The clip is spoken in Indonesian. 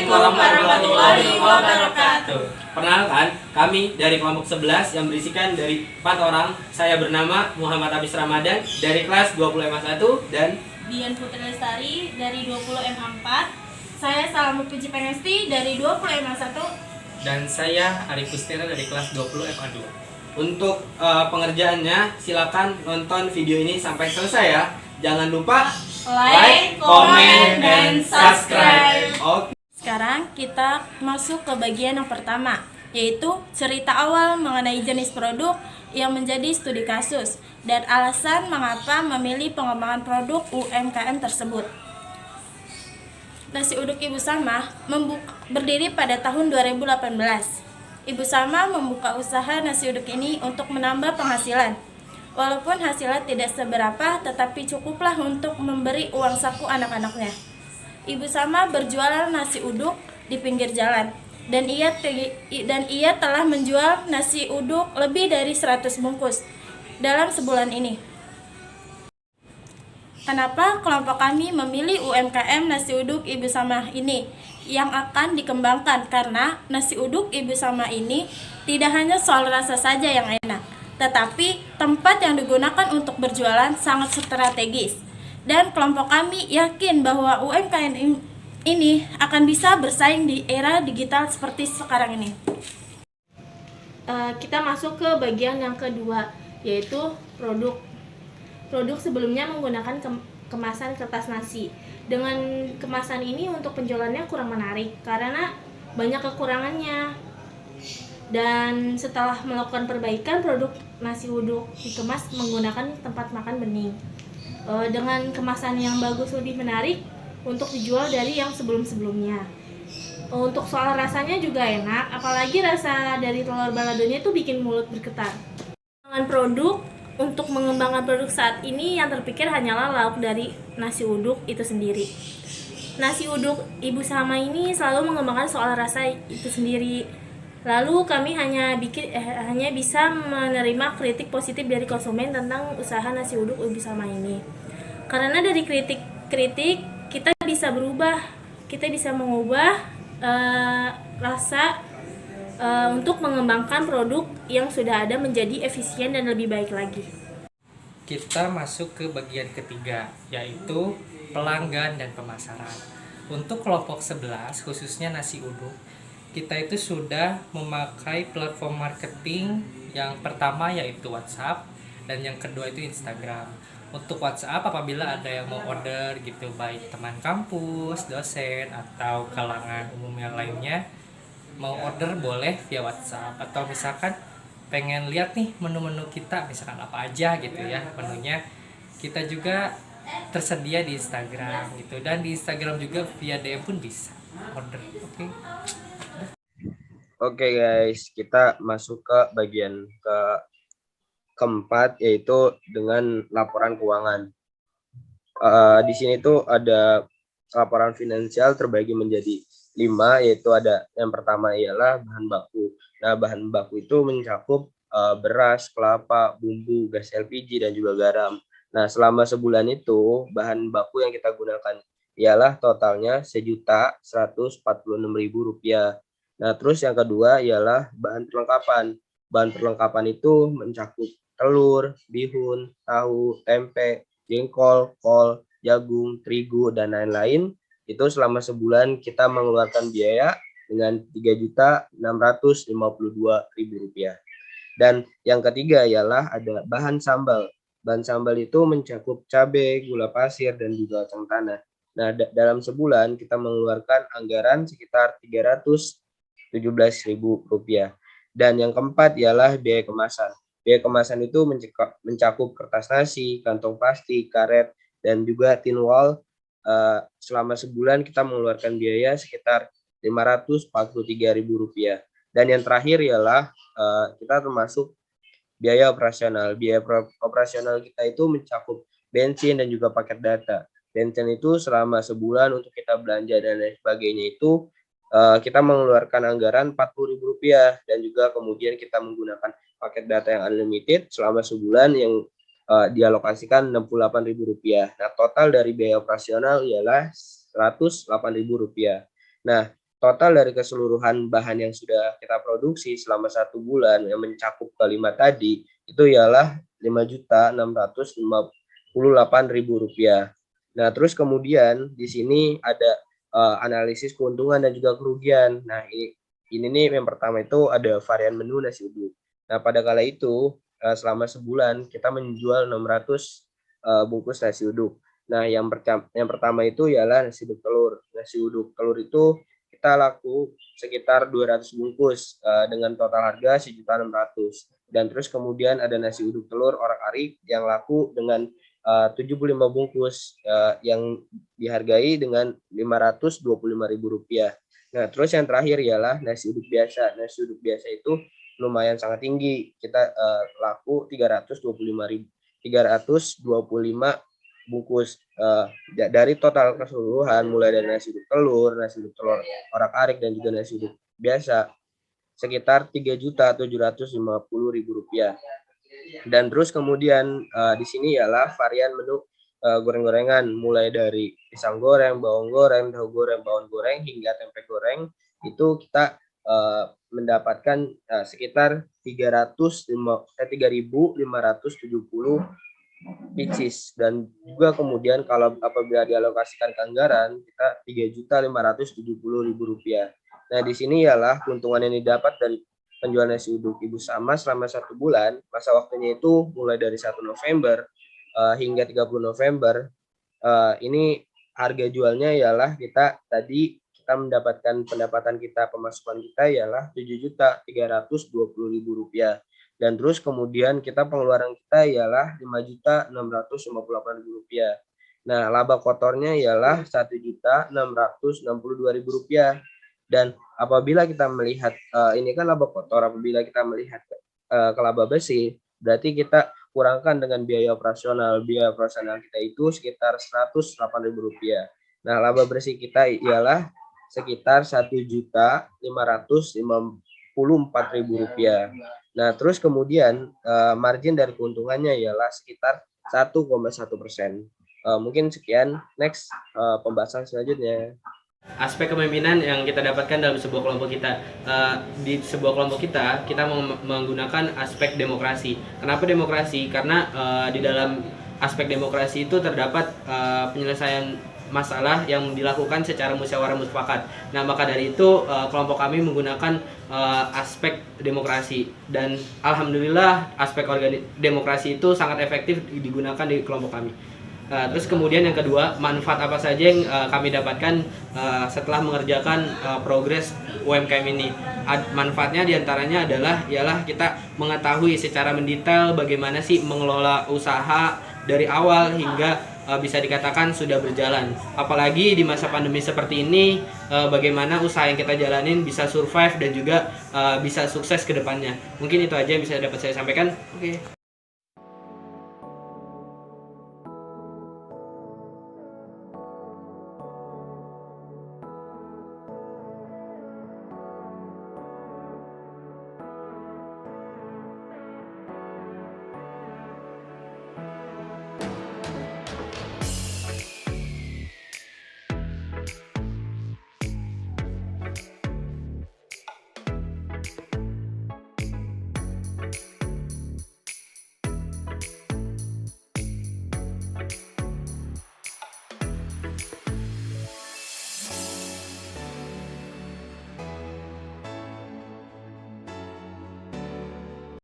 warahmatullahi wabarakatuh. Perkenalkan, kami dari kelompok 11 yang berisikan dari 4 orang. Saya bernama Muhammad Abis Ramadan dari kelas 20 MA1 dan Dian Putri Lestari dari 20 MA4. Saya Salamu Puji Pengesti dari 20 MA1. Dan saya Arif Kustira dari kelas 20 MA2. untuk pengerjaannya silakan nonton video ini sampai selesai ya. Jangan lupa Like, comment, dan subscribe. Oke. Sekarang kita masuk ke bagian yang pertama, yaitu cerita awal mengenai jenis produk yang menjadi studi kasus dan alasan mengapa memilih pengembangan produk UMKM tersebut. Nasi uduk Ibu Sama berdiri pada tahun 2018. Ibu Sama membuka usaha nasi uduk ini untuk menambah penghasilan. Walaupun hasilnya tidak seberapa, tetapi cukuplah untuk memberi uang saku anak-anaknya. Ibu Sama berjualan nasi uduk di pinggir jalan, dan ia telah menjual nasi uduk lebih dari 100 bungkus dalam sebulan ini. Kenapa kelompok kami memilih UMKM nasi uduk Ibu Sama ini yang akan dikembangkan? Karena nasi uduk Ibu Sama ini tidak hanya soal rasa saja yang enak, tetapi tempat yang digunakan untuk berjualan sangat strategis. Dan kelompok kami yakin bahwa UMKM ini akan bisa bersaing di era digital seperti sekarang ini. Kita masuk ke bagian yang kedua, yaitu produk. Produk sebelumnya menggunakan kemasan kertas nasi. Dengan kemasan ini untuk penjualannya kurang menarik karena banyak kekurangannya. Dan setelah melakukan perbaikan, produk nasi uduk dikemas menggunakan tempat makan bening. Dengan kemasan yang bagus, lebih menarik untuk dijual dari yang sebelum-sebelumnya. Untuk soal rasanya juga enak, apalagi rasa dari telur baladonya itu bikin mulut bergetar. Dengan produk, untuk mengembangkan produk saat ini yang terpikir hanyalah lauk dari nasi uduk itu sendiri. Nasi uduk Ibu Sama ini selalu mengembangkan soal rasa itu sendiri. Lalu kami hanya bisa menerima kritik positif dari konsumen tentang usaha nasi uduk Ibu Sama ini. Karena dari kritik kita bisa berubah, kita bisa mengubah rasa untuk mengembangkan produk yang sudah ada menjadi efisien dan lebih baik lagi. Kita masuk ke bagian ketiga, yaitu pelanggan dan pemasaran. Untuk kelompok 11, khususnya nasi uduk, kita itu sudah memakai platform marketing yang pertama yaitu WhatsApp dan yang kedua itu Instagram. Untuk WhatsApp apabila ada yang mau order gitu, baik teman kampus, dosen atau kalangan umum yang lainnya mau order boleh via WhatsApp, atau misalkan pengen lihat nih menu-menu kita misalkan apa aja gitu ya menunya, kita juga tersedia di Instagram gitu, dan di Instagram juga via DM pun bisa order. Oke guys, kita masuk ke bagian keempat, yaitu dengan laporan keuangan. Di sini tuh ada laporan finansial terbagi menjadi 5, yaitu ada yang pertama ialah bahan baku. Nah, bahan baku itu mencakup beras, kelapa, bumbu, gas LPG, dan juga garam. Nah, selama sebulan itu bahan baku yang kita gunakan ialah totalnya Rp1.146.000. Nah, terus yang kedua ialah bahan perlengkapan. Bahan perlengkapan itu mencakup telur, bihun, tahu, tempe, jengkol, kol, jagung, terigu, dan lain-lain. Itu selama sebulan kita mengeluarkan biaya dengan Rp3.652.000. Dan yang ketiga ialah ada bahan sambal. Bahan sambal itu mencakup cabai, gula pasir, dan juga kacang tanah. Nah, dalam sebulan kita mengeluarkan anggaran sekitar Rp317.000. Dan yang keempat ialah biaya kemasan. Biaya kemasan itu mencakup kertas nasi, kantong plastik, karet, dan juga tin wall. Selama sebulan kita mengeluarkan biaya sekitar Rp543.000. Dan yang terakhir ialah kita termasuk biaya operasional. Biaya operasional kita itu mencakup bensin dan juga paket data. Bensin itu selama sebulan untuk kita belanja dan lain sebagainya itu kita mengeluarkan anggaran Rp40.000, dan juga kemudian kita menggunakan paket data yang unlimited selama sebulan yang dialokasikan Rp68.000. Nah, total dari biaya operasional ialah Rp108.000. Nah, total dari keseluruhan bahan yang sudah kita produksi selama 1 bulan yang mencakup kelima tadi itu ialah Rp5.658.000. Nah, terus kemudian di sini ada analisis keuntungan dan juga kerugian. Nah, ini nih yang pertama itu ada varian menu nasi uduk. Nah, pada kala itu selama sebulan kita menjual 600 bungkus nasi uduk. Nah, yang pertama itu ialah nasi uduk telur. Nasi uduk telur itu kita laku sekitar 200 bungkus dengan total harga 1.600.000. Dan terus kemudian ada nasi uduk telur orak-arik yang laku dengan 75 bungkus yang dihargai dengan Rp525.000. Nah, terus yang terakhir ialah nasi uduk biasa. Nasi uduk biasa itu lumayan sangat tinggi. Kita laku 325 bungkus dari total keseluruhan mulai dari nasi uduk telur orak-arik dan juga nasi uduk biasa sekitar Rp3.750.000. Dan terus kemudian di sini ialah varian menu goreng-gorengan mulai dari pisang goreng, bawang goreng, tahu goreng, bawang goreng hingga tempe goreng itu kita mendapatkan sekitar 3.570 pieces. Dan juga kemudian kalau apabila dialokasikan ke anggaran kita Rp3.570.000. Nah, di sini ialah keuntungan yang didapat dari penjualan nasi uduk Ibu Sama selama 1 bulan. Masa waktunya itu mulai dari 1 November hingga 30 November. Ini harga jualnya ialah kita mendapatkan pendapatan kita, pemasukan kita ialah Rp7.320.000. Dan terus kemudian kita pengeluaran kita ialah Rp5.658.000. Nah, laba kotornya ialah Rp1.662.000. Dan apabila kita melihat ini kan laba kotor, apabila kita melihat ke laba bersih, berarti kita kurangkan dengan biaya operasional. Biaya operasional kita itu sekitar Rp108.000. Nah, laba bersih kita ialah sekitar Rp1.554.000. Nah, terus kemudian margin dari keuntungannya ialah sekitar 1,1%. Mungkin sekian. Next, pembahasan selanjutnya. Aspek kepemimpinan yang kita dapatkan dalam sebuah kelompok kita. Di sebuah kelompok kita menggunakan aspek demokrasi. Kenapa demokrasi? Karena di dalam aspek demokrasi itu terdapat penyelesaian masalah yang dilakukan secara musyawarah mufakat. Nah, maka dari itu kelompok kami menggunakan aspek demokrasi, dan alhamdulillah aspek demokrasi itu sangat efektif digunakan di kelompok kami. Terus kemudian yang kedua, manfaat apa saja yang kami dapatkan setelah mengerjakan progres UMKM ini. Manfaatnya diantaranya ialah kita mengetahui secara mendetail bagaimana sih mengelola usaha dari awal hingga bisa dikatakan sudah berjalan. Apalagi di masa pandemi seperti ini, bagaimana usaha yang kita jalanin bisa survive dan juga bisa sukses ke depannya. Mungkin itu aja yang bisa dapat saya sampaikan. Oke.